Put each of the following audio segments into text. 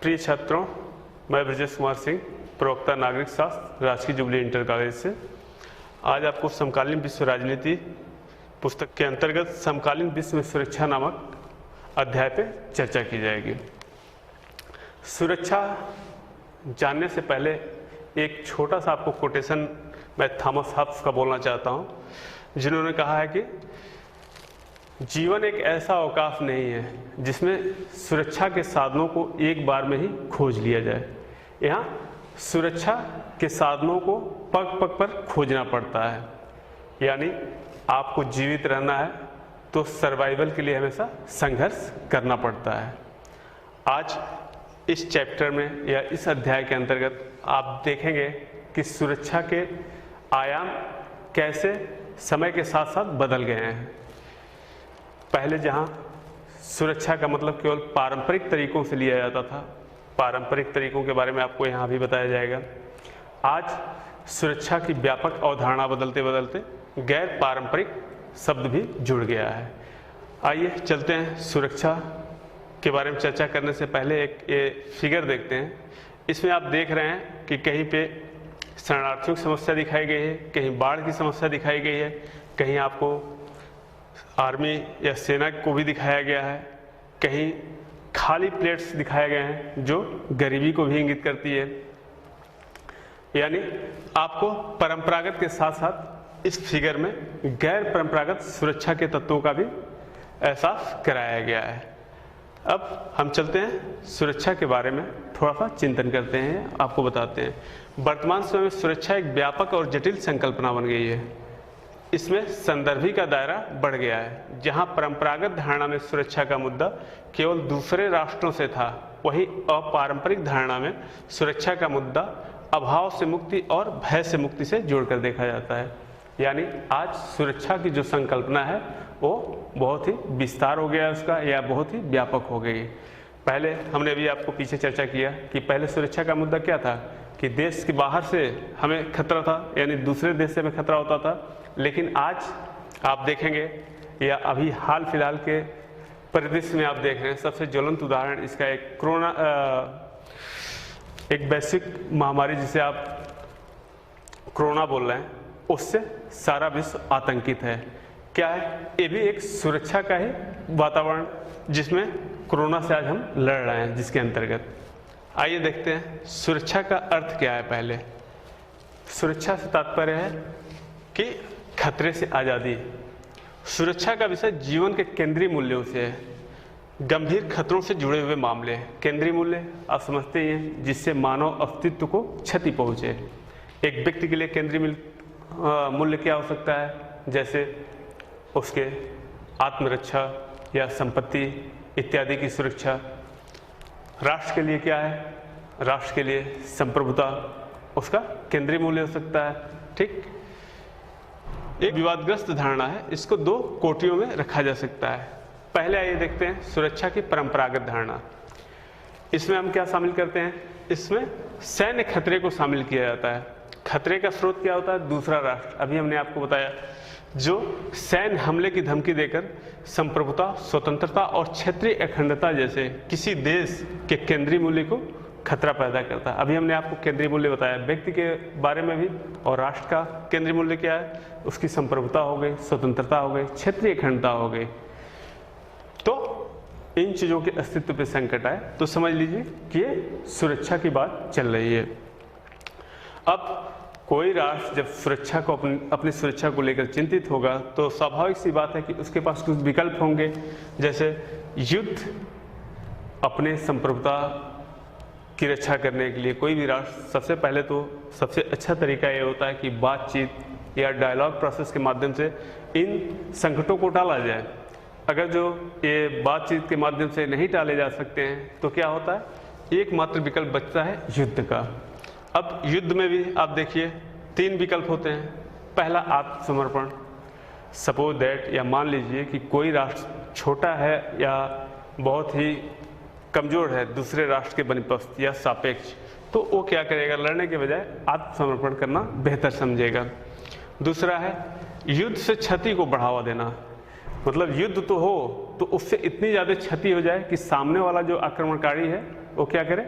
प्रिय छात्रों, मैं ब्रजेश कुमार सिंह, प्रवक्ता नागरिक शास्त्र, राजकीय जुबली इंटर कॉलेज से आज आपको समकालीन विश्व राजनीति पुस्तक के अंतर्गत समकालीन विश्व में सुरक्षा नामक अध्याय पे चर्चा की जाएगी। सुरक्षा जानने से पहले एक छोटा सा आपको कोटेशन मैं थॉमस हॉब्स का बोलना चाहता हूँ, जिन्होंने कहा है कि जीवन एक ऐसा अवकाश नहीं है जिसमें सुरक्षा के साधनों को एक बार में ही खोज लिया जाए। यहाँ सुरक्षा के साधनों को पग पग पर खोजना पड़ता है, यानी आपको जीवित रहना है तो सर्वाइवल के लिए हमेशा संघर्ष करना पड़ता है। आज इस चैप्टर में या इस अध्याय के अंतर्गत आप देखेंगे कि सुरक्षा के आयाम कैसे समय के साथ साथ बदल गए हैं। पहले जहां सुरक्षा का मतलब केवल पारंपरिक तरीकों से लिया जाता था, पारंपरिक तरीकों के बारे में आपको यहाँ भी बताया जाएगा। आज सुरक्षा की व्यापक अवधारणा बदलते बदलते गैर पारंपरिक शब्द भी जुड़ गया है। आइए चलते हैं, सुरक्षा के बारे में चर्चा करने से पहले एक फिगर देखते हैं। इसमें आप देख रहे हैं कि कहीं पे शरणार्थियों की समस्या दिखाई गई है, कहीं बाढ़ की समस्या दिखाई गई है, कहीं आपको आर्मी या सेना को भी दिखाया गया है, कहीं खाली प्लेट्स दिखाए गए हैं जो गरीबी को भी इंगित करती है। यानी आपको परंपरागत के साथ साथ इस फिगर में गैर परंपरागत सुरक्षा के तत्वों का भी एहसास कराया गया है। अब हम चलते हैं सुरक्षा के बारे में थोड़ा सा चिंतन करते हैं, आपको बताते हैं। वर्तमान समय में सुरक्षा एक व्यापक और जटिल संकल्पना बन गई है। इसमें संदर्भी का दायरा बढ़ गया है। जहां परंपरागत धारणा में सुरक्षा का मुद्दा केवल दूसरे राष्ट्रों से था, वहीं अपारंपरिक धारणा में सुरक्षा का मुद्दा अभाव से मुक्ति और भय से मुक्ति से जोड़कर देखा जाता है। यानी आज सुरक्षा की जो संकल्पना है वो बहुत ही विस्तार हो गया है उसका, या बहुत ही व्यापक हो गई। पहले हमने भी आपको पीछे चर्चा किया कि पहले सुरक्षा का मुद्दा क्या था कि देश के बाहर से हमें खतरा था, यानी दूसरे देश से हमें खतरा होता था। लेकिन आज आप देखेंगे, या अभी हाल फिलहाल के परिदृश्य में आप देख रहे हैं, सबसे ज्वलंत उदाहरण इसका एक कोरोना, एक वैश्विक महामारी जिसे आप कोरोना बोल रहे हैं, उससे सारा विश्व आतंकित है। क्या है? ये भी एक सुरक्षा का ही वातावरण जिसमें कोरोना से आज हम लड़ रहे हैं, जिसके अंतर्गत आइए देखते हैं सुरक्षा का अर्थ क्या है। पहले सुरक्षा से तात्पर्य है कि खतरे से आज़ादी। सुरक्षा का विषय जीवन के केंद्रीय मूल्यों से है, गंभीर खतरों से जुड़े हुए मामले हैं। केंद्रीय मूल्य आप समझते ही हैं, जिससे मानव अस्तित्व को क्षति पहुंचे। एक व्यक्ति के लिए केंद्रीय मूल्य क्या हो सकता है? जैसे उसके आत्मरक्षा या संपत्ति इत्यादि की सुरक्षा। राष्ट्र के लिए क्या है? राष्ट्र के लिए संप्रभुता उसका केंद्रीय मूल्य हो सकता है। ठीक, एक विवादग्रस्त धारणा है, इसको दो कोटियों में रखा जा सकता है। पहले आइए देखते हैं सुरक्षा की परंपरागत धारणा। इसमें हम क्या शामिल करते हैं? इसमें सैन्य खतरे को शामिल किया जाता है। खतरे का स्रोत क्या होता है? दूसरा राष्ट्र। अभी हमने आपको बताया, जो सैन्य हमले की धमकी देकर संप्रभुता, स्वतंत्रता और क्षेत्रीय अखंडता जैसे किसी देश के केंद्रीय मूल्य को खतरा पैदा करता है। अभी हमने आपको केंद्रीय मूल्य बताया, व्यक्ति के बारे में भी, और राष्ट्र का केंद्रीय मूल्य क्या है? उसकी संप्रभुता हो गई, स्वतंत्रता हो गई, क्षेत्रीय अखंडता हो गई। तो इन चीज़ों के अस्तित्व पे संकट आए तो समझ लीजिए कि ये सुरक्षा की बात चल रही है। अब कोई राष्ट्र जब सुरक्षा को अपनी सुरक्षा को लेकर चिंतित होगा तो स्वाभाविक सी बात है कि उसके पास कुछ विकल्प होंगे, जैसे युद्ध। अपने संप्रभुता की रक्षा करने के लिए कोई भी राष्ट्र सबसे पहले तो सबसे अच्छा तरीका ये होता है कि बातचीत या डायलॉग प्रोसेस के माध्यम से इन संकटों को टाला जाए। अगर जो ये बातचीत के माध्यम से नहीं टाले जा सकते हैं तो क्या होता है? एकमात्र विकल्प बचता है युद्ध का। अब युद्ध में भी आप देखिए तीन विकल्प होते हैं। पहला आत्मसमर्पण। सपोज दैट, या मान लीजिए कि कोई राष्ट्र छोटा है या बहुत ही कमजोर है दूसरे राष्ट्र के बनिपस्त या सापेक्ष, तो वो क्या करेगा? लड़ने के बजाय आत्मसमर्पण करना बेहतर समझेगा। दूसरा है युद्ध से क्षति को बढ़ावा देना। मतलब युद्ध तो हो तो उससे इतनी ज़्यादा क्षति हो जाए कि सामने वाला जो आक्रमणकारी है वो क्या करे,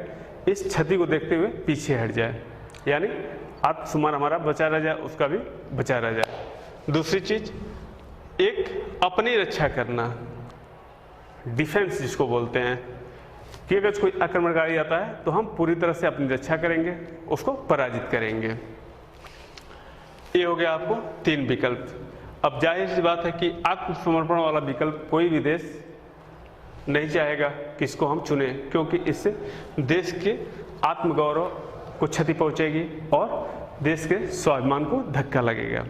इस क्षति को देखते हुए पीछे हट जाए, यानी आत्मसम्मान हमारा बचा रह जाए, उसका भी बचा रह जाए। दूसरी चीज, एक अपनी रक्षा करना, डिफेंस जिसको बोलते हैं, कि अगर कोई आक्रमणकारी आता है तो हम पूरी तरह से अपनी रक्षा करेंगे, उसको पराजित करेंगे। ये हो गया आपको 3 विकल्प। अब जाहिर सी बात है कि आत्मसमर्पण वाला विकल्प कोई भी देश नहीं चाहेगा कि इसको हम चुने, क्योंकि इससे देश के आत्मगौरव को क्षति पहुंचेगी और देश के स्वाभिमान को धक्का लगेगा।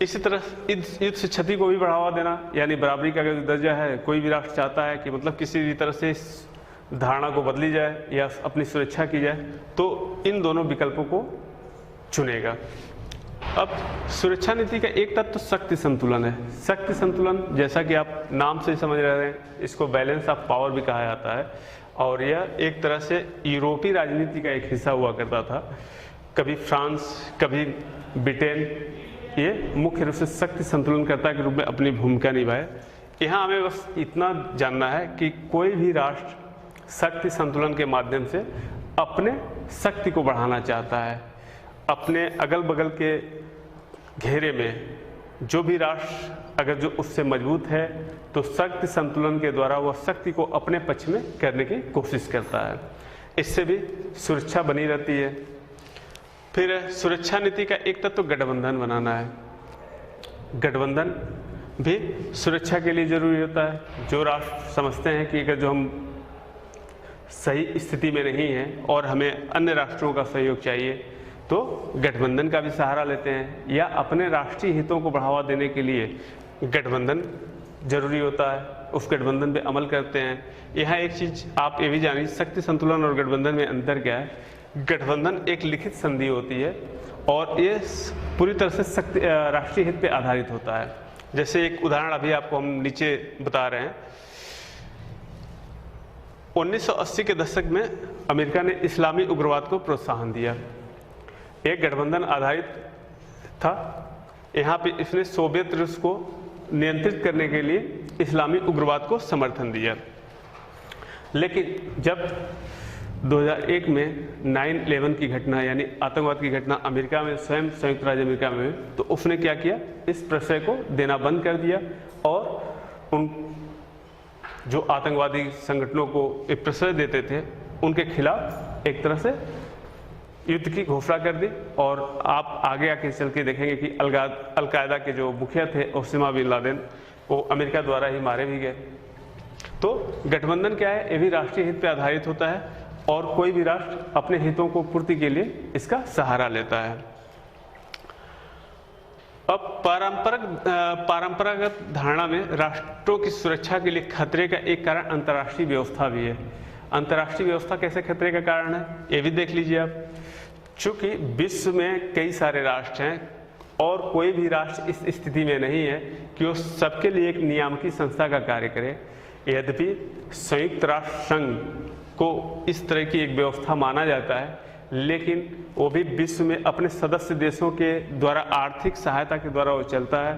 इसी तरह युद्ध से क्षति को भी बढ़ावा देना, यानी बराबरी का जो दर्जा है, कोई भी राष्ट्र चाहता है कि मतलब किसी भी तरह से इस धारणा को बदली जाए या अपनी सुरक्षा की जाए, तो इन दोनों विकल्पों को चुनेगा। अब सुरक्षा नीति का एक तत्व तो शक्ति संतुलन है। शक्ति संतुलन जैसा कि आप नाम से समझ रहे हैं, इसको बैलेंस ऑफ पावर भी कहा जाता है, और यह एक तरह से यूरोपीय राजनीति का एक हिस्सा हुआ करता था। कभी फ्रांस, कभी ब्रिटेन, ये मुख्य रूप से शक्ति संतुलनकर्ता के रूप में अपनी भूमिका निभाए। यहाँ हमें बस इतना जानना है कि कोई भी राष्ट्र शक्ति संतुलन के माध्यम से अपने शक्ति को बढ़ाना चाहता है। अपने अगल बगल के घेरे में जो भी राष्ट्र अगर जो उससे मजबूत है, तो शक्ति संतुलन के द्वारा वह शक्ति को अपने पक्ष में करने की कोशिश करता है। इससे भी सुरक्षा बनी रहती है। फिर सुरक्षा नीति का एक तत्व तो गठबंधन बनाना है। गठबंधन भी सुरक्षा के लिए जरूरी होता है। जो राष्ट्र समझते हैं कि अगर जो हम सही स्थिति में नहीं हैं और हमें अन्य राष्ट्रों का सहयोग चाहिए, तो गठबंधन का भी सहारा लेते हैं, या अपने राष्ट्रीय हितों को बढ़ावा देने के लिए गठबंधन जरूरी होता है, उस गठबंधन पे अमल करते हैं। यहाँ एक चीज आप ये भी जानिए, शक्ति संतुलन और गठबंधन में अंतर क्या है। गठबंधन एक लिखित संधि होती है और ये पूरी तरह से राष्ट्रीय हित पे आधारित होता है। जैसे एक उदाहरण अभी आपको हम नीचे बता रहे हैं, 1980 के दशक में अमेरिका ने इस्लामी उग्रवाद को प्रोत्साहन दिया। एक गठबंधन आधारित था। यहाँ पे इसने सोवियत रूस को नियंत्रित करने के लिए इस्लामी उग्रवाद को समर्थन दिया। लेकिन जब 2001 में 9/11 की घटना, यानी आतंकवाद की घटना अमेरिका में, स्वयं संयुक्त राज्य अमेरिका में, तो उसने क्या किया, इस प्रश्रय को देना बंद कर दिया और उन जो आतंकवादी संगठनों को एक प्रश्रय देते थे उनके खिलाफ एक तरह से युद्ध की घोषणा कर दी। और आप आगे आके चल के देखेंगे कि अलकायदा के जो मुखिया थे ओसामा बिन लादेन, वो अमेरिका द्वारा ही मारे भी गए। तो गठबंधन क्या है, ये भी राष्ट्रीय हित पे आधारित होता है और कोई भी राष्ट्र अपने हितों को पूर्ति के लिए इसका सहारा लेता है। अब परंपरागत धारणा में राष्ट्रों की सुरक्षा के लिए खतरे का एक कारण अंतर्राष्ट्रीय व्यवस्था भी है। अंतर्राष्ट्रीय व्यवस्था कैसे खतरे का कारण है, ये भी देख लीजिए आप। चूंकि विश्व में कई सारे राष्ट्र हैं और कोई भी राष्ट्र इस स्थिति में नहीं है कि वो सबके लिए एक नियामकी संस्था का कार्य करे। यद्यपि संयुक्त राष्ट्र संघ को इस तरह की एक व्यवस्था माना जाता है, लेकिन वो भी विश्व में अपने सदस्य देशों के द्वारा आर्थिक सहायता के द्वारा वो चलता है।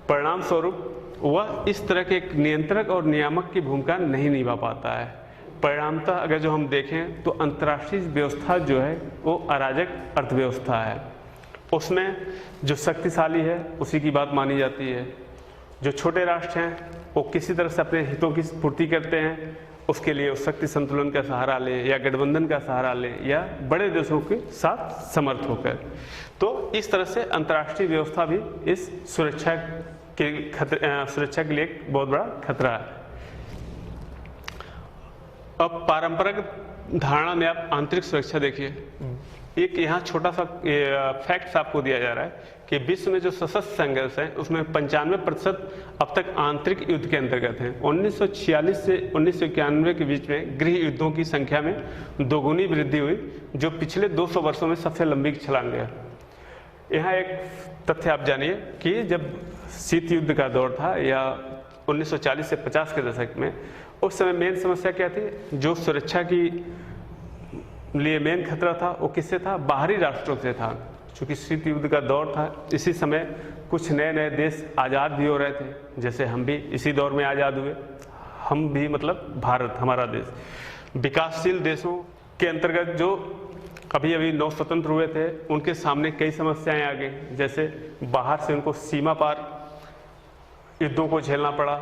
परिणाम स्वरूप वह इस तरह के एक नियंत्रक और नियामक की भूमिका नहीं निभा पाता है। परिणामतः अगर जो हम देखें तो अंतर्राष्ट्रीय व्यवस्था जो है वो अराजक अर्थव्यवस्था है। उसमें जो शक्तिशाली है उसी की बात मानी जाती है। जो छोटे राष्ट्र हैं वो किसी तरह से अपने हितों की पूर्ति करते हैं, उसके लिए शक्ति संतुलन का सहारा लें या गठबंधन का सहारा लें या बड़े देशों के साथ समर्थ होकर। तो इस तरह से अंतर्राष्ट्रीय व्यवस्था भी इस सुरक्षा के लिए एक बहुत बड़ा खतरा है। अब पारंपरिक धारणा में आप आंतरिक सुरक्षा देखिए। एक यहाँ छोटा सा फैक्ट्स आपको दिया जा रहा है कि विश्व में जो सशस्त्र संघर्ष है उसमें 95% अब तक आंतरिक युद्ध के अंतर्गत हैं। 1946 से 1991 के बीच में गृह युद्धों की संख्या में दोगुनी वृद्धि हुई, जो पिछले 200 वर्षों में सबसे लंबी छलांग है। यहाँ एक तथ्य आप जानिए कि जब शीत युद्ध का दौर था या 1940 से 50 के दशक में, उस समय मेन समस्या क्या थी, जो सुरक्षा की लिए मेन खतरा था वो किससे था, बाहरी राष्ट्रों से था। चूँकि शीत युद्ध का दौर था, इसी समय कुछ नए नए देश आज़ाद भी हो रहे थे, जैसे हम भी इसी दौर में आज़ाद हुए। हम भी मतलब भारत, हमारा देश, विकासशील देशों के अंतर्गत जो अभी अभी नव स्वतंत्र हुए थे, उनके सामने कई समस्याएं आ गई। जैसे बाहर से उनको सीमा पार युद्धों को झेलना पड़ा,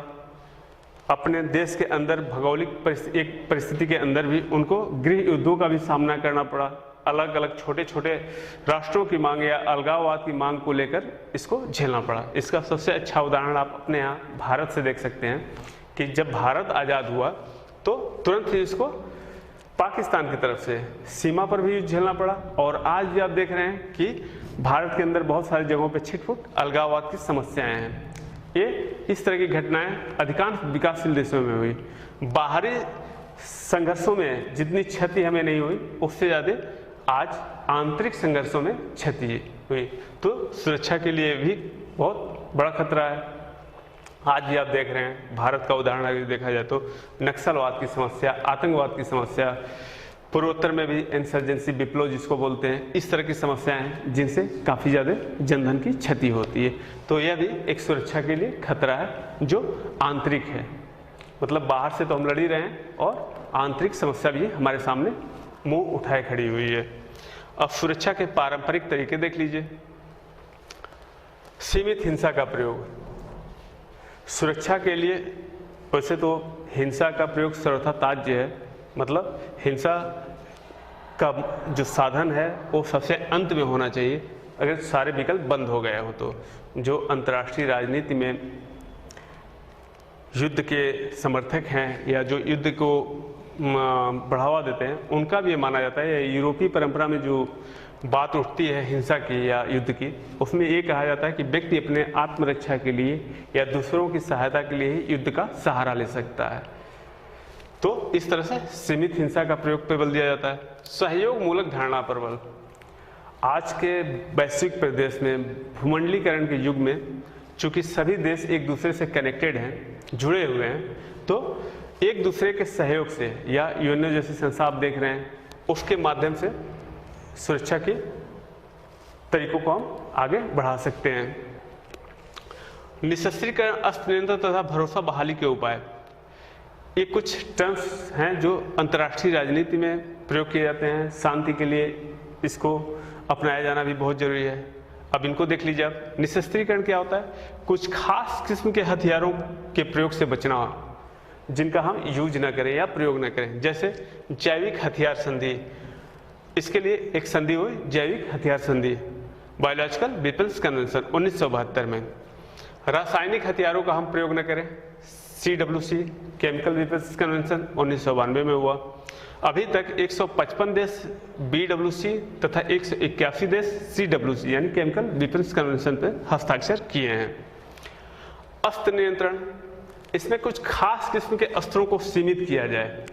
अपने देश के अंदर भौगोलिक परिस्थिति के अंदर भी उनको गृह युद्धों का भी सामना करना पड़ा। अलग अलग छोटे छोटे राष्ट्रों की मांग या अलगाववाद की मांग को लेकर इसको झेलना पड़ा। इसका सबसे अच्छा उदाहरण आप अपने यहाँ भारत से देख सकते हैं कि जब भारत आज़ाद हुआ तो तुरंत ही इसको पाकिस्तान की तरफ से सीमा पर भी झेलना पड़ा। और आज भी आप देख रहे हैं कि भारत के अंदर बहुत सारी जगहों पर छिटपुट अलगाववाद की समस्याएं हैं। ये इस तरह की घटनाएं अधिकांश विकासशील देशों में हुई। बाहरी संघर्षों में जितनी क्षति हमें नहीं हुई, उससे ज़्यादा आज आंतरिक संघर्षों में क्षति हुई। तो सुरक्षा के लिए भी बहुत बड़ा खतरा है। आज भी आप देख रहे हैं, भारत का उदाहरण अगर देखा जाए तो नक्सलवाद की समस्या, आतंकवाद की समस्या, पूर्वोत्तर में भी इंसर्जेंसी, विप्लव जिसको बोलते हैं, इस तरह की समस्याएं हैं जिनसे काफ़ी ज़्यादा जनधन की क्षति होती है। तो यह भी एक सुरक्षा के लिए खतरा है जो आंतरिक है, मतलब बाहर से तो हम लड़ ही रहे हैं और आंतरिक समस्या भी हमारे सामने मुंह उठाए खड़ी हुई है। अब सुरक्षा के पारंपरिक तरीके देख लीजिए। सीमित हिंसा का प्रयोग सुरक्षा के लिए, वैसे तो हिंसा का प्रयोग सर्वथा त्याज्य है, मतलब हिंसा का जो साधन है वो सबसे अंत में होना चाहिए अगर सारे विकल्प बंद हो गए हो तो। जो अंतर्राष्ट्रीय राजनीति में युद्ध के समर्थक हैं या जो युद्ध को बढ़ावा देते हैं, उनका भी ये माना जाता है, यूरोपीय परंपरा में जो बात उठती है हिंसा की या युद्ध की, उसमें ये कहा जाता है कि व्यक्ति अपने आत्मरक्षा के लिए या दूसरों की सहायता के लिए ही युद्ध का सहारा ले सकता है। तो इस तरह से सीमित हिंसा का प्रयोग पर बल दिया जाता है। सहयोग मूलक धारणा पर बल। आज के वैश्विक परिदृश्य में, भूमंडलीकरण के युग में, चूंकि सभी देश एक दूसरे से कनेक्टेड हैं, जुड़े हुए हैं, तो एक दूसरे के सहयोग से या यूएनओ जैसी संस्था आप देख रहे हैं, उसके माध्यम से सुरक्षा के तरीकों को हम आगे बढ़ा सकते हैं। निशस्त्रीकरण, अस्त्र नियंत्रण तथा भरोसा बहाली के उपाय, ये कुछ टर्म्स हैं जो अंतर्राष्ट्रीय राजनीति में प्रयोग किए जाते हैं। शांति के लिए इसको अपनाया जाना भी बहुत जरूरी है। अब इनको देख लीजिए आप। निशस्त्रीकरण क्या होता है? कुछ खास किस्म के हथियारों के प्रयोग से बचना जिनका हम यूज न करें या प्रयोग न करें, जैसे जैविक हथियार संधि। इसके लिए एक संधि हुई, जैविक हथियार संधि, बायोलॉजिकल वेपन्स कन्वेंशन 1972 में। रासायनिक हथियारों का हम प्रयोग न करें, CWC केमिकल वेपन्स कन्वेंशन 1992 में हुआ। अभी तक 155 देश BWC तथा 181 देश CWC यानी केमिकल वेपन्स कन्वेंशन पर हस्ताक्षर किए हैं। अस्त्र नियंत्रण, इसमें कुछ खास किस्म के अस्त्रों को सीमित किया जाए।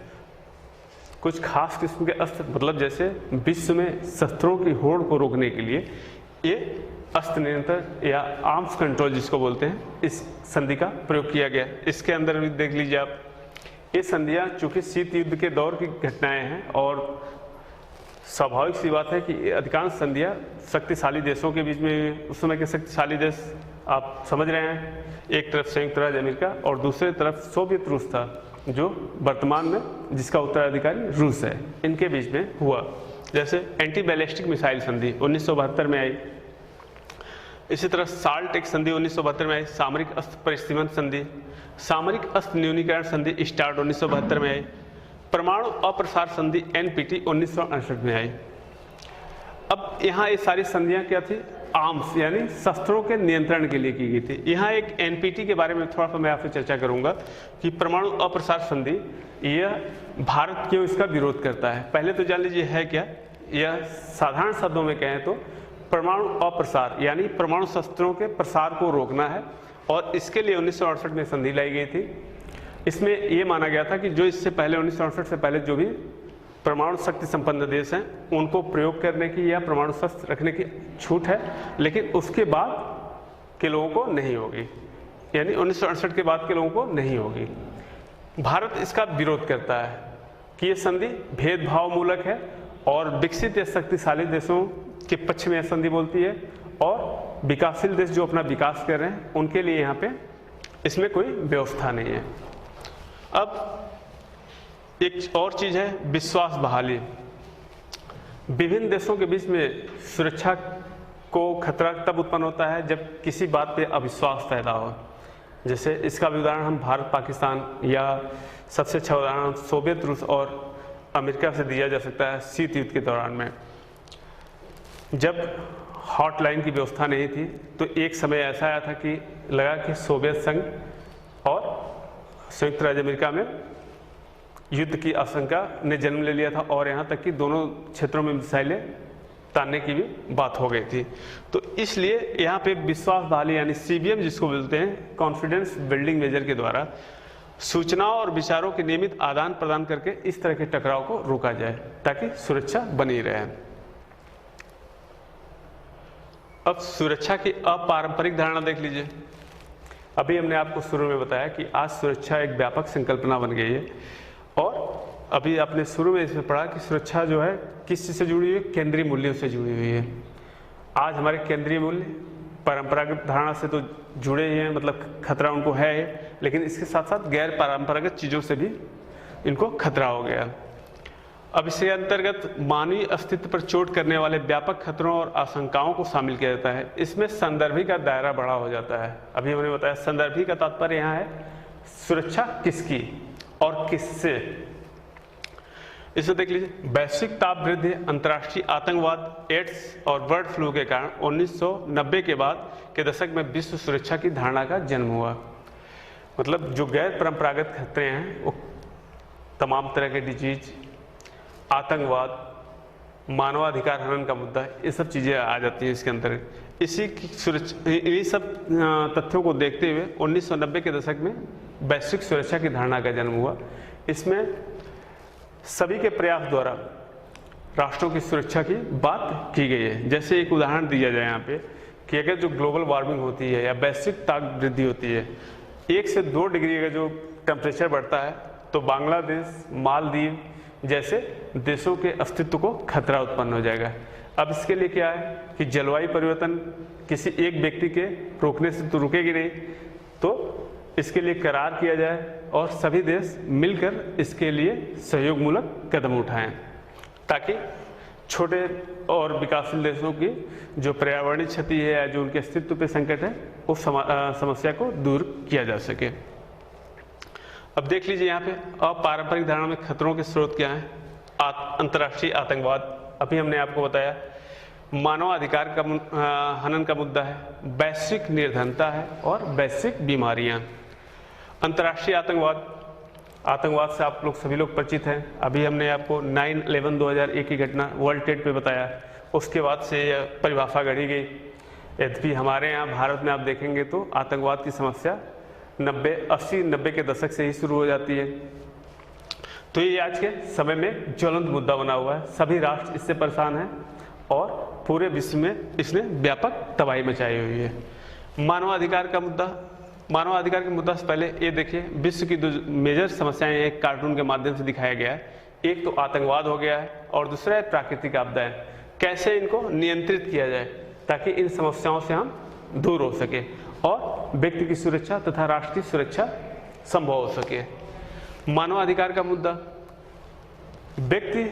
कुछ खास किस्म के अस्त्र, मतलब जैसे विश्व में शस्त्रों की होड़ को रोकने के लिए ये अस्त्र नियंत्रण या आर्म्स कंट्रोल जिसको बोलते हैं, इस संधि का प्रयोग किया गया। इसके अंदर भी देख लीजिए आप, ये संधियां चूंकि शीत युद्ध के दौर की घटनाएं हैं और स्वाभाविक सी बात है कि अधिकांश संधियां शक्तिशाली देशों के बीच में, उस समय के शक्तिशाली देश आप समझ रहे हैं, एक तरफ संयुक्त राज्य अमेरिका और दूसरी तरफ सोवियत रूस था, जो वर्तमान में जिसका उत्तराधिकारी रूस है, इनके बीच में हुआ। जैसे एंटी बैलिस्टिक मिसाइल संधि 1972 में आई। इसी तरह साल्ट एक संधि 1972 में आई। सामरिक अस्त्र परिसीमन संधि, सामरिक अस्त्र न्यूनीकरण संधि स्टार्ट 1972 में आई। परमाणु अप्रसार संधि NPT 1968 में आई। अब यहाँ ये सारी संधियाँ क्या थी? आर्म्स यानी शस्त्रों के नियंत्रण के लिए की गई थी। यहाँ एक NPT के बारे में थोड़ा सा मैं आपसे चर्चा करूंगा कि परमाणु अप्रसार संधि, यह भारत क्यों इसका विरोध करता है। पहले तो जान लीजिए है क्या। यह साधारण शब्दों में कहें तो परमाणु अप्रसार यानी परमाणु शस्त्रों के प्रसार को रोकना है, और इसके लिए 1968 में संधि लाई गई थी। इसमें यह माना गया था कि जो इससे पहले 1968 से पहले जो भी परमाणु शक्ति संपन्न देश हैं, उनको प्रयोग करने की या परमाणु शस्त्र रखने की छूट है, लेकिन उसके बाद के लोगों को नहीं होगी, यानी 1968 के बाद के लोगों को नहीं होगी। भारत इसका विरोध करता है कि ये संधि भेदभाव मूलक है और विकसित या शक्तिशाली देशों के पक्ष में संधि बोलती है, और विकासशील देश जो अपना विकास कर रहे हैं उनके लिए यहाँ पे इसमें कोई व्यवस्था नहीं है। अब एक और चीज है विश्वास बहाली। विभिन्न देशों के बीच में सुरक्षा को खतरा तब उत्पन्न होता है जब किसी बात पे अविश्वास पैदा हो। जैसे इसका भी उदाहरण हम भारत पाकिस्तान, या सबसे अच्छा उदाहरण सोवियत रूस और अमेरिका से दिया जा सकता है शीत युद्ध के दौरान में। जब हॉटलाइन की व्यवस्था नहीं थी तो एक समय ऐसा आया था कि लगा कि सोवियत संघ और संयुक्त राज्य अमेरिका में युद्ध की आशंका ने जन्म ले लिया था, और यहाँ तक कि दोनों क्षेत्रों में मिसाइलें तानने की भी बात हो गई थी। तो इसलिए यहाँ पे विश्वास बहाली यानी CBM जिसको बोलते हैं, कॉन्फिडेंस बिल्डिंग मेजर के द्वारा सूचनाओं और विचारों के नियमित आदान प्रदान करके इस तरह के टकराव को रोका जाए ताकि सुरक्षा बनी रहे। अब सुरक्षा की अपारंपरिक धारणा देख लीजिए। अभी हमने आपको शुरू में बताया कि आज सुरक्षा एक व्यापक संकल्पना बन गई है, और अभी आपने शुरू में इसमें पढ़ा कि सुरक्षा जो है किस चीज से जुड़ी हुई है, केंद्रीय मूल्यों से जुड़ी हुई है। आज हमारे केंद्रीय मूल्य परंपरागत धारणा से तो जुड़े ही हैं, मतलब खतरा उनको है, लेकिन इसके साथ साथ गैर परंपरागत चीजों से भी इनको खतरा हो गया। अब इसके अंतर्गत मानवीय अस्तित्व पर चोट करने वाले व्यापक खतरों और आशंकाओं को शामिल किया जाता है। इसमें संदर्भी का दायरा बड़ा हो जाता है। अभी हमने बताया संदर्भी का तात्पर्य यहाँ है सुरक्षा किसकी और किससे। इसे देख लीजिए, वैश्विक ताप वृद्धि, अंतर्राष्ट्रीय आतंकवाद, एड्स और बर्ड फ्लू के कारण 1990 के बाद के दशक में विश्व सुरक्षा की धारणा का जन्म हुआ। मतलब जो गैर परंपरागत खतरे हैं वो तमाम तरह के डिजीज, आतंकवाद, मानवाधिकार हनन का मुद्दा, ये सब चीज़ें आ जाती हैं इसके अंतर्गत। इसी की सुरक्षा, इन्हीं सब तथ्यों को देखते हुए 1990 के दशक में वैश्विक सुरक्षा की धारणा का जन्म हुआ। इसमें सभी के प्रयास द्वारा राष्ट्रों की सुरक्षा की बात की गई है। जैसे एक उदाहरण दिया जाए यहाँ पे कि अगर जो ग्लोबल वार्मिंग होती है या वैश्विक ताप वृद्धि होती है, 1 से 2 डिग्री का जो टेम्परेचर बढ़ता है तो बांग्लादेश, मालदीव जैसे देशों के अस्तित्व को खतरा उत्पन्न हो जाएगा। अब इसके लिए क्या है कि जलवायु परिवर्तन किसी एक व्यक्ति के रोकने से तो रुकेगी नहीं, तो इसके लिए करार किया जाए और सभी देश मिलकर इसके लिए सहयोगमूलक कदम उठाएं, ताकि छोटे और विकासशील देशों की जो पर्यावरणीय क्षति है या जो उनके अस्तित्व पे संकट है उस समस्या को दूर किया जा सके। अब देख लीजिए यहाँ पे अपारंपरिक धारणा में खतरों के स्रोत क्या हैं। अंतर्राष्ट्रीय आतंकवाद, अभी हमने आपको बताया, मानवाधिकार का हनन का मुद्दा है, वैश्विक निर्धनता है और वैश्विक बीमारियां। अंतर्राष्ट्रीय आतंकवाद से आप लोग सभी लोग परिचित हैं। अभी हमने आपको 9/11/2001 की घटना वर्ल्ड ट्रेड पे बताया, उसके बाद से यह परिभाषा गढ़ी गई। यद्यपि हमारे यहाँ भारत में आप देखेंगे तो आतंकवाद की समस्या 80-90 के दशक से ही शुरू हो जाती है। तो ये आज के समय में ज्वलंत मुद्दा बना हुआ है। सभी राष्ट्र इससे परेशान हैं और पूरे विश्व में इसने व्यापक तबाही मचाई हुई है। मानवाधिकार का मुद्दा से पहले ये देखिए, विश्व की 2 मेजर समस्याएं एक कार्टून के माध्यम से दिखाया गया है। एक तो आतंकवाद हो गया है और दूसरा है प्राकृतिक आपदाएं। कैसे इनको नियंत्रित किया जाए ताकि इन समस्याओं से हम दूर हो सके और व्यक्ति की सुरक्षा तथा राष्ट्र की सुरक्षा संभव हो सके। मानवाधिकार का मुद्दा, व्यक्ति,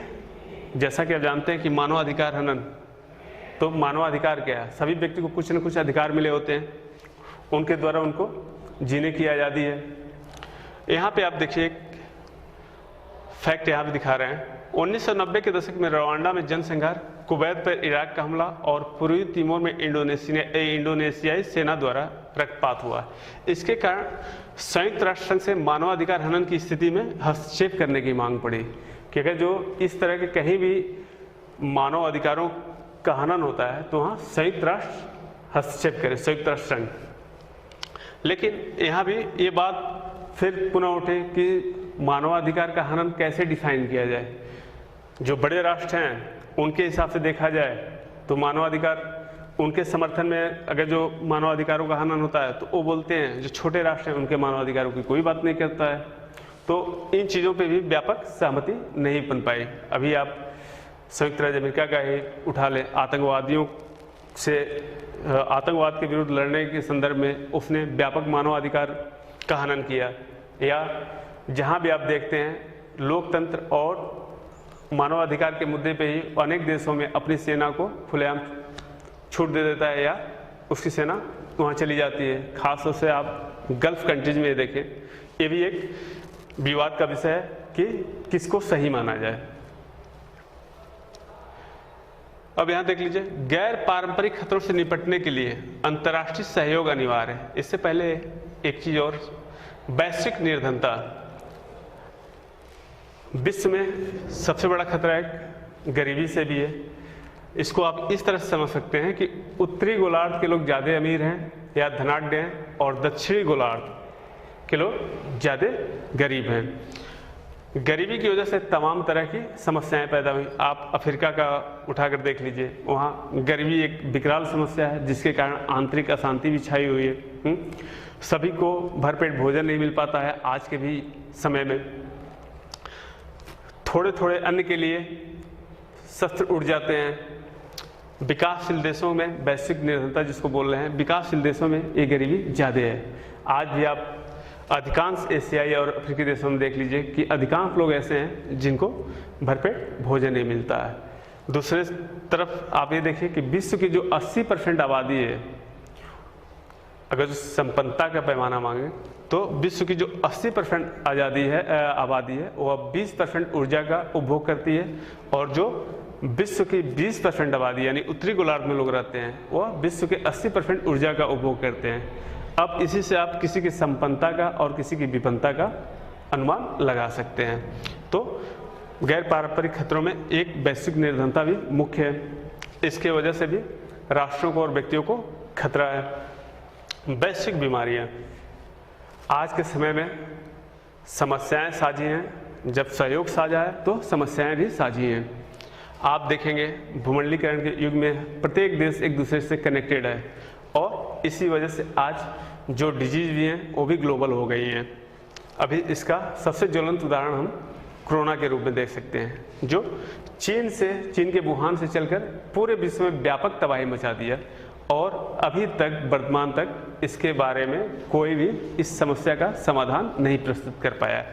जैसा कि आप जानते हैं कि मानवाधिकार हनन, तो मानवाधिकार क्या है? सभी व्यक्ति को कुछ न कुछ अधिकार मिले होते हैं, उनके द्वारा उनको जीने की आज़ादी है। यहाँ पे आप देखिए एक फैक्ट यहाँ पे दिखा रहे हैं। 1990 के दशक में रवांडा में जनसंहार, कुवैत पर इराक का हमला और पूर्वी तिमोर में इंडोनेशियाई सेना द्वारा रक्तपात हुआ। इसके कारण संयुक्त राष्ट्र संघ से मानवाधिकार हनन की स्थिति में हस्तक्षेप करने की मांग पड़ी कि अगर जो इस तरह के कहीं भी मानव अधिकारों का हनन होता है तो वहाँ संयुक्त राष्ट्र हस्तक्षेप करे, संयुक्त राष्ट्र संघ। लेकिन यहाँ भी ये बात फिर पुनः उठे कि मानवाधिकार का हनन कैसे डिफाइन किया जाए। जो बड़े राष्ट्र हैं उनके हिसाब से देखा जाए तो मानवाधिकार, उनके समर्थन में अगर जो मानवाधिकारों का हनन होता है तो वो बोलते हैं जो छोटे राष्ट्र हैं उनके मानवाधिकारों की कोई बात नहीं करता है। तो इन चीज़ों पे भी व्यापक सहमति नहीं बन पाई। अभी आप संयुक्त राज्य अमेरिका का ही उठा लें, आतंकवादियों से आतंकवाद के विरुद्ध लड़ने के संदर्भ में उसने व्यापक मानवाधिकार का हनन किया, या जहां भी आप देखते हैं लोकतंत्र और मानवाधिकार के मुद्दे पे ही अनेक देशों में अपनी सेना को खुलेआम छूट दे देता है या उसकी सेना वहाँ चली जाती है। खासतौर से आप गल्फ कंट्रीज में देखें, ये भी एक विवाद का विषय है कि किसको सही माना जाए। अब यहाँ देख लीजिए, गैर पारंपरिक खतरों से निपटने के लिए अंतर्राष्ट्रीय सहयोग अनिवार्य है। इससे पहले एक चीज और, वैश्विक निर्धनता। विश्व में सबसे बड़ा खतरा एक गरीबी से भी है। इसको आप इस तरह से समझ सकते हैं कि उत्तरी गोलार्ध के लोग ज़्यादा अमीर हैं या धनाढ्य हैं, और दक्षिणी गोलार्ध के लोग ज़्यादा गरीब हैं। गरीबी की वजह से तमाम तरह की समस्याएं पैदा हुई। आप अफ्रीका का उठाकर देख लीजिए, वहाँ गरीबी एक विकराल समस्या है जिसके कारण आंतरिक अशांति भी छाई हुई है। सभी को भरपेट भोजन नहीं मिल पाता है आज के भी समय में। थोड़े थोड़े अन्न के लिए शस्त्र उड़ जाते हैं। विकासशील देशों में वैश्विक निर्धनता जिसको बोल रहे हैं, विकासशील देशों में ये गरीबी ज़्यादा है। आज भी आप अधिकांश एशियाई और अफ्रीकी देशों में देख लीजिए कि अधिकांश लोग ऐसे हैं जिनको भरपेट भोजन नहीं मिलता है। दूसरे तरफ आप ये देखिए कि विश्व की जो 80% आबादी है, अगर जो संपन्नता का पैमाना मांगे तो विश्व की जो 80% आबादी है वह 20% ऊर्जा का उपभोग करती है, और जो विश्व की 20% आबादी यानी उत्तरी गोलार्ध में लोग रहते हैं वह विश्व के 80% ऊर्जा का उपभोग करते हैं। अब इसी से आप किसी की संपन्नता का और किसी की विपन्नता का अनुमान लगा सकते हैं। तो गैर पारंपरिक खतरों में एक वैश्विक निर्धनता भी मुख्य है। इसके वजह से भी राष्ट्रों को और व्यक्तियों को खतरा है। वैश्विक बीमारियां आज के समय में समस्याएं साझी हैं। जब सहयोग साझा है तो समस्याएं भी साझी हैं। आप देखेंगे भूमंडलीकरण के युग में प्रत्येक देश एक दूसरे से कनेक्टेड है, और इसी वजह से आज जो डिजीज भी हैं वो भी ग्लोबल हो गई हैं। अभी इसका सबसे ज्वलंत उदाहरण हम कोरोना के रूप में देख सकते हैं, जो चीन के वुहान से चलकर पूरे विश्व में व्यापक तबाही मचा दिया, और अभी तक वर्तमान तक इसके बारे में कोई भी इस समस्या का समाधान नहीं प्रस्तुत कर पाया।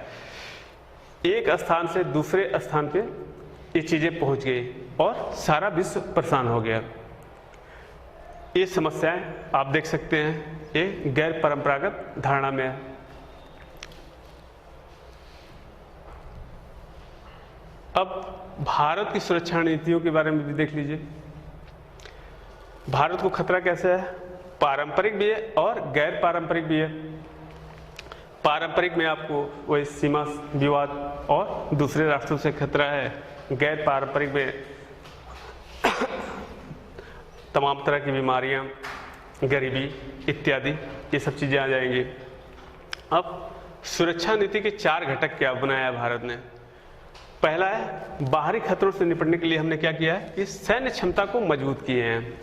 एक स्थान से दूसरे स्थान पे ये चीजें पहुंच गई और सारा विश्व परेशान हो गया। ये समस्याएं आप देख सकते हैं ये गैर परंपरागत धारणा में है। अब भारत की सुरक्षा नीतियों के बारे में भी देख लीजिए। भारत को खतरा कैसे है? पारंपरिक भी है और गैर पारंपरिक भी है। पारंपरिक में आपको वही सीमा विवाद और दूसरे राष्ट्रों से खतरा है। गैर पारंपरिक में तमाम तरह की बीमारियां, गरीबी इत्यादि ये सब चीजें आ जाएंगी। अब सुरक्षा नीति के 4 घटक क्या बनाया है भारत ने। पहला है, बाहरी खतरों से निपटने के लिए हमने क्या किया है कि सैन्य क्षमता को मजबूत किए हैं।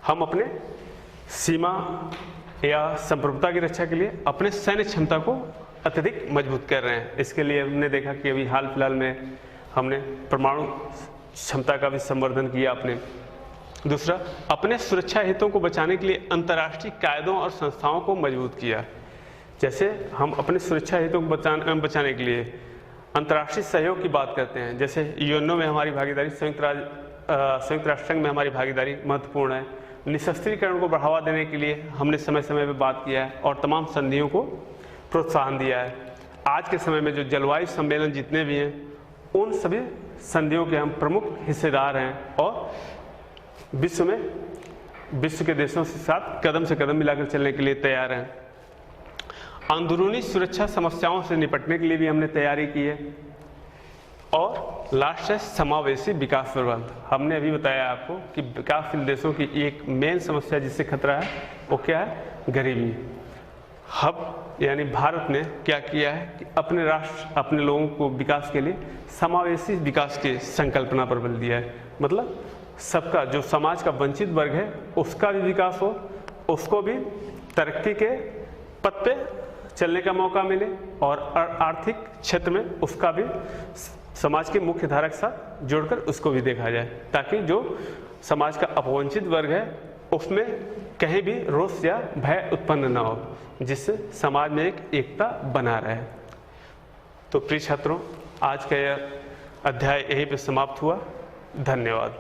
हम अपने सीमा या संप्रभुता की रक्षा के लिए अपने सैन्य क्षमता को अत्यधिक मजबूत कर रहे हैं। इसके लिए हमने देखा कि अभी हाल फिलहाल में हमने परमाणु क्षमता का भी संवर्धन किया अपने। दूसरा, अपने सुरक्षा हितों को बचाने के लिए अंतर्राष्ट्रीय कायदों और संस्थाओं को मजबूत किया। जैसे हम अपने सुरक्षा हितों को बचाने के लिए अंतर्राष्ट्रीय सहयोग की बात करते हैं, जैसे यूएनओ में हमारी भागीदारी, संयुक्त राष्ट्र संघ में हमारी भागीदारी महत्वपूर्ण है। निशस्त्रीकरण को बढ़ावा देने के लिए हमने समय समय पर बात किया है और तमाम संधियों को प्रोत्साहन दिया है। आज के समय में जो जलवायु सम्मेलन जितने भी हैं उन सभी संधियों के हम प्रमुख हिस्सेदार हैं, और विश्व के देशों के साथ कदम से कदम मिलाकर चलने के लिए तैयार हैं। अंदरूनी सुरक्षा समस्याओं से निपटने के लिए भी हमने तैयारी की है। और लास्ट है समावेशी विकास प्रबंध। हमने अभी बताया आपको कि विकासशील देशों की एक मेन समस्या जिससे खतरा है वो क्या है? गरीबी। हम यानी भारत ने क्या किया है कि अपने राष्ट्र, अपने लोगों को विकास के लिए समावेशी विकास की संकल्पना पर बल दिया है। मतलब सबका, जो समाज का वंचित वर्ग है उसका भी विकास हो, उसको भी तरक्की के पथ पे चलने का मौका मिले, और आर्थिक क्षेत्र में उसका भी समाज के मुख्य धारा के साथ जोड़कर उसको भी देखा जाए, ताकि जो समाज का अपवंचित वर्ग है उसमें कहीं भी रोष या भय उत्पन्न न हो, जिससे समाज में एक एकता बना रहे। तो प्रिय छात्रों, आज का यह अध्याय यहीं पे समाप्त हुआ। धन्यवाद।